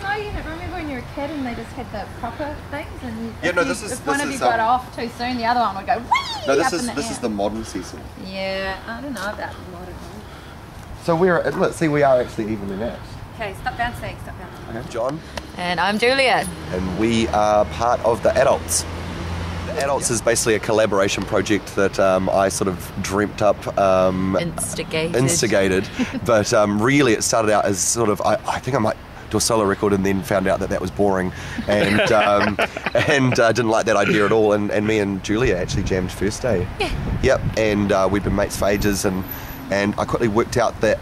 there's no unit. Remember when you were a kid and they just had the proper things, and if one of you got off too soon, the other one would go whee. No, this is the modern Cecil. Yeah, I don't know about the modern one. So let's see, we are actually evenly matched. Okay, stop bouncing. Okay, John. And I'm Julia. And we are part of the Adults. The Adults is basically a collaboration project that I sort of dreamt up, instigated, but really it started out as sort of, I think I might do a solo record, and then found out that was boring, and didn't like that idea at all, and me and Julia actually jammed first day. Yeah. Yep, and we've been mates for ages, and I quickly worked out that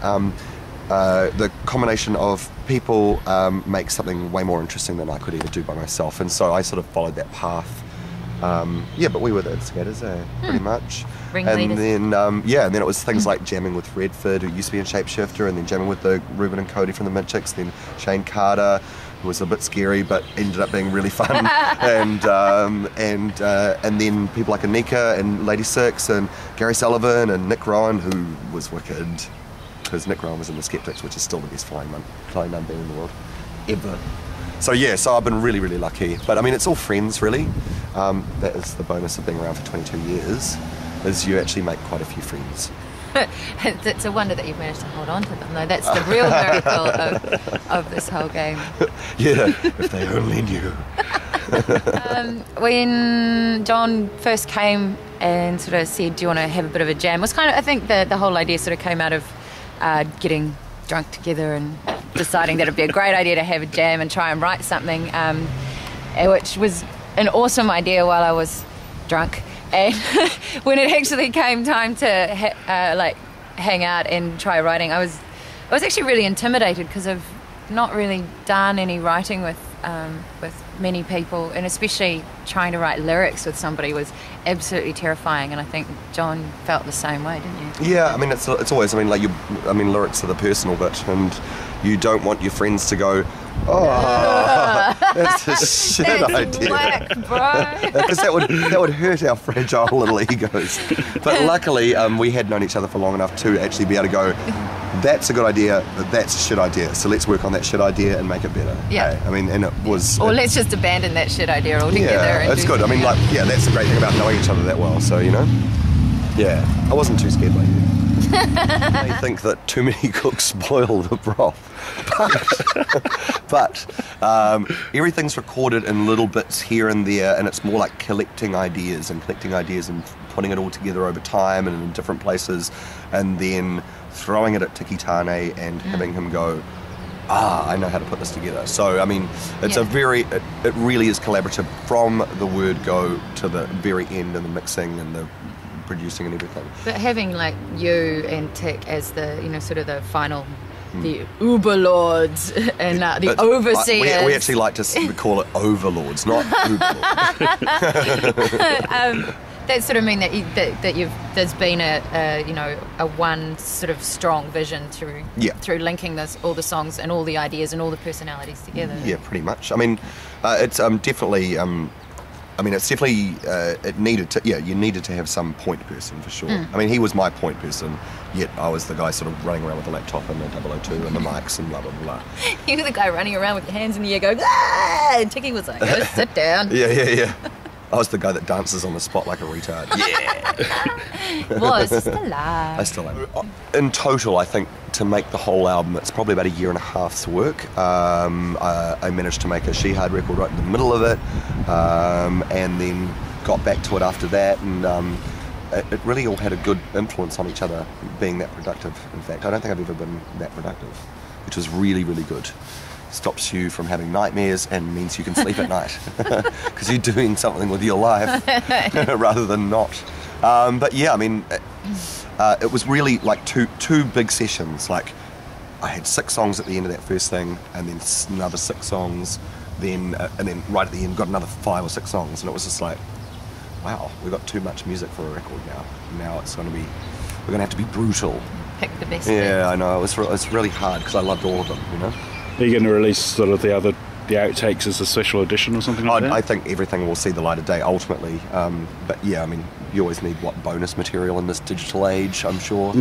the combination of people makes something way more interesting than I could ever do by myself, and so I sort of followed that path. But we were the instigators, pretty much. And then, and then it was things like jamming with Redford, who used to be in Shapeshifter, and then jamming with the Ruben and Cody from the Midchicks, then Shane Carter, who was a bit scary but ended up being really fun, and then people like Anika and Lady Six and Gary Sullivan and Nick Rowan, who was wicked, because Nick Rowan was in the Skeptics, which is still the best flying nun band in the world, ever. So I've been really, really lucky. But I mean, it's all friends, really. That is the bonus of being around for 22 years, is you actually make quite a few friends. It's a wonder that you've managed to hold on to them, though. That's the real miracle of this whole game. Yeah, if they only knew. When John first came and sort of said, do you want to have a bit of a jam, was kind of, I think the whole idea sort of came out of getting drunk together and deciding that it'd be a great idea to have a jam and try and write something, which was an awesome idea while I was drunk. And when it actually came time to hang out and try writing, I was actually really intimidated, because I've not really done any writing with many people, and especially trying to write lyrics with somebody was absolutely terrifying. And I think John felt the same way, didn't you? Yeah, I mean, it's always, lyrics are the personal bit, and you don't want your friends to go, oh, that's a shit idea. Whack, bro. Because that would hurt our fragile little egos. But luckily, we had known each other for long enough to actually be able to go, that's a good idea, but that's a shit idea. So let's work on that shit idea and make it better. Yeah. Hey? I mean, and it was... Or let's just abandon that shit idea altogether. Yeah, it's good. I mean, that's the great thing about knowing each other that well. So, yeah, I wasn't too scared by you. They think that too many cooks spoil the broth. But everything's recorded in little bits here and there, and it's more like collecting ideas and putting it all together over time and in different places, and then throwing it at Tiki Tane and having him go, I know how to put this together. So, I mean, it's it really is collaborative from the word go to the very end, and the mixing and the producing and everything. But having you and Tick as the sort of the final, the Uberlords and the overseers. We actually like to call it overlords, not Uberlords. That sort of mean that there's been a one sort of strong vision through linking all the songs and all the ideas and all the personalities together. Yeah, pretty much. I mean, it's definitely. It needed to. Yeah, you needed to have some point person for sure. I mean, he was my point person, yet I was the guy sort of running around with the laptop and the 002 and the mics and blah blah blah. You were the guy running around with your hands in the air going, ah! And Tiki was like, oh, sit down. Yeah. I was the guy that dances on the spot like a retard. Yeah. Still are. I still am. In total, I think, to make the whole album, it's probably about 1.5 years work. I managed to make a She Hard record right in the middle of it, and then got back to it after that, and it really all had a good influence on each other, being that productive. In fact, I don't think I've ever been that productive, which was really, really good. Stops you from having nightmares and means you can sleep at night because you're doing something with your life rather than not. But yeah, I mean, it was really like two big sessions. Like, I had 6 songs at the end of that first thing, and then another 6 songs, and then right at the end got another 5 or 6 songs, and it was just like, wow, we've got too much music for a record now. Now we're going to have to be brutal. Pick the best. Yeah, I know. It's really hard because I loved all of them, Are you going to release sort of the outtakes as a special edition or something like that? I think everything will see the light of day ultimately. But yeah, I mean, you always need bonus material in this digital age, I'm sure.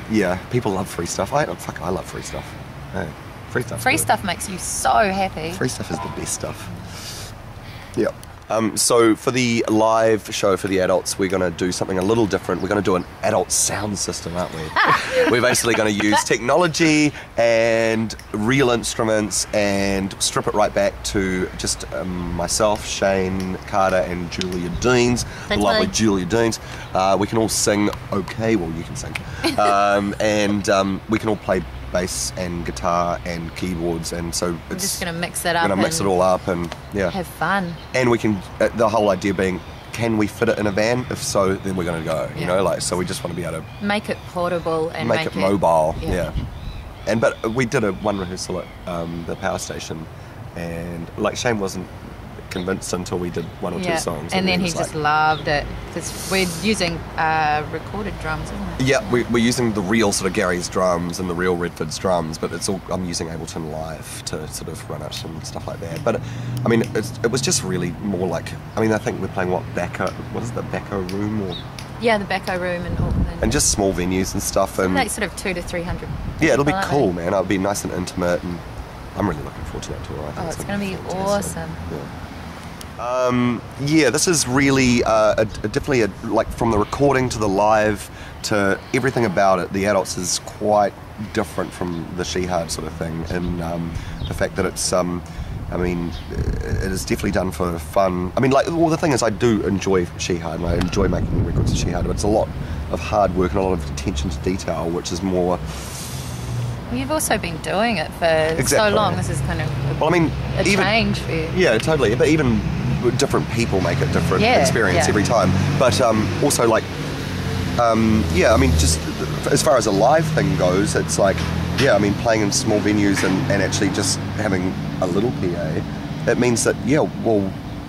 Yeah, people love free stuff. I love free stuff. Hey. Free stuff. Free stuff makes you so happy. Free stuff is the best stuff. Yeah. So for the live show for the adults, we're going to do something a little different. We're going to do an adult sound system, aren't we? We're basically going to use technology and real instruments and strip it right back to just myself, Shane Carter, and Julia Deans, the lovely Julia Deans. We can all sing okay. Well, you can sing. And we can all play bass and guitar and keyboards, and so it's We're just going to mix it up. Going to mix it all up and have fun. And we can. The whole idea being, can we fit it in a van? If so, then we're going to go. You know, like so. We just want to be able to make it portable and make it mobile. Yeah. And but we did one rehearsal at the power station, and like Shane wasn't convinced until we did one or two songs, and then he just loved it because we're using recorded drums, isn't it? Yeah, we're using the real sort of Gary's drums and the real Redford's drums, but it's all I'm using Ableton Live to sort of run it and stuff like that. But I mean, it was just really more like, I mean, I think we're playing what is the Bacco Room or the Bacco Room in Auckland, and just small venues and stuff, and like sort of 200 to 300. Yeah, it'll be cool, man. It'll be nice and intimate, and I'm really looking forward to that tour. I think it's going to be awesome. This is really definitely like from the recording to the live to everything about it. The adults is quite different from the She Hard sort of thing, and the fact that it's I mean, it is definitely done for fun. I mean, like, well, the thing is, I do enjoy She Hard, and I enjoy making records of She Hard, but it's a lot of hard work and a lot of attention to detail, which is more. Well, you've also been doing it for so long. This is kind of a change for you. Yeah, totally. But even different people make a different experience every time. But also, like, I mean, just as far as a live thing goes, it's like, I mean, playing in small venues and actually just having a little PA, it means that,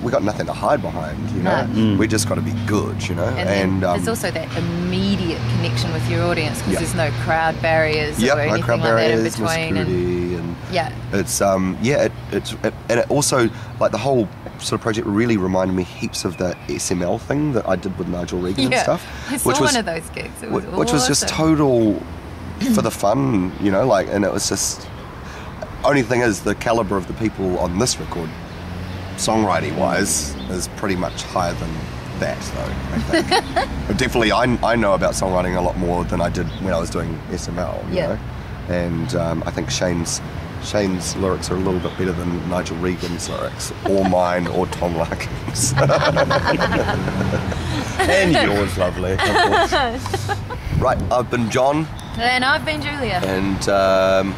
we got nothing to hide behind, you know. We just got to be good, you know. And there's also that immediate connection with your audience because there's no crowd barriers or anything crowd like barriers, that in between. It's and it also, like, the whole sort of project really reminded me heaps of the SML thing that I did with Nigel Regan and stuff. I saw one of those gigs. It was which was just total for the fun, you know, like, and it was just. Only thing is, the caliber of the people on this record, songwriting wise, is pretty much higher than that, though, I think. Definitely, I know about songwriting a lot more than I did when I was doing SML, you know? And I think Shane's lyrics are a little bit better than Nigel Regan's lyrics, or mine, or Tom Larkin's. And yours, lovely, of course. Right, I've been John. And I've been Julia. And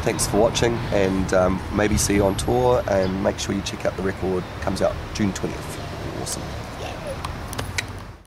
thanks for watching, and maybe see you on tour, and make sure you check out the record. Comes out June 20th. Awesome.